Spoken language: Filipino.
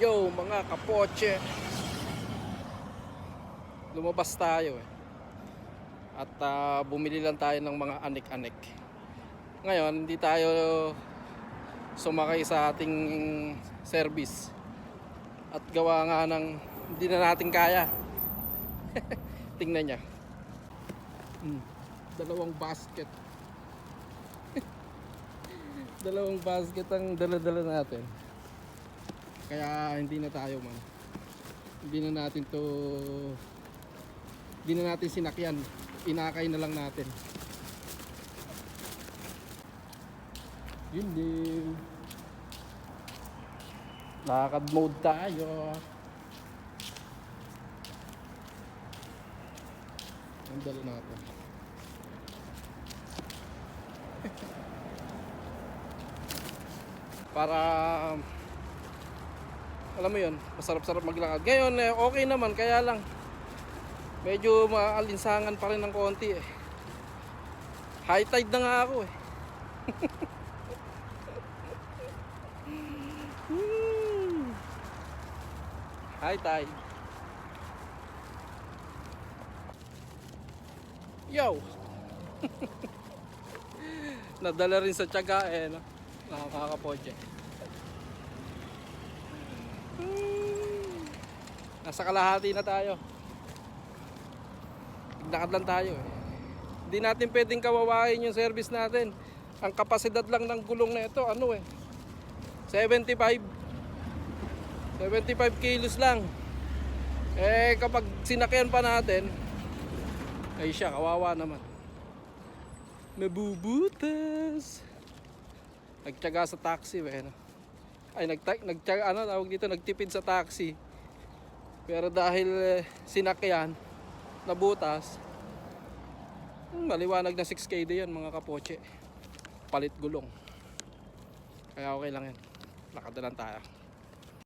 Yo mga kapoche, lumabas tayo at bumili lang tayo ng mga anik-anik. Ngayon hindi tayo sumakay sa ating service at gawa nga ng hindi na natin kaya. Tingnan niya, dalawang basket. Dalawang basket ang dala-dala natin. Kaya hindi na tayo hindi na natin sinakyan, inakay na lang natin. Yun din, lakad mode tayo. Ang dala natin. Para alam mo yun, masarap-sarap maglakad. Ngayon okay naman, kaya lang medyo maalinsangan pa rin ng konti High tide na nga ako High tide. Yo. Nadala rin sa tiyaga no? Nakakapodya. Nasa kalahati na tayo. Naglakad lang tayo Hindi natin pwedeng kawawain yung service natin. Ang kapasidad lang ng gulong na ito 75 kilos lang. Kapag sinakyan pa natin, ay siya, kawawa naman. Nabubutas. Nagtiyaga sa taxi nagtipid sa taxi. Pero dahil sinakyan, nabutas, maliwanag na 6KD yan mga kapoche. Palit gulong. Kaya okay lang yan. Lakad na lang tayo.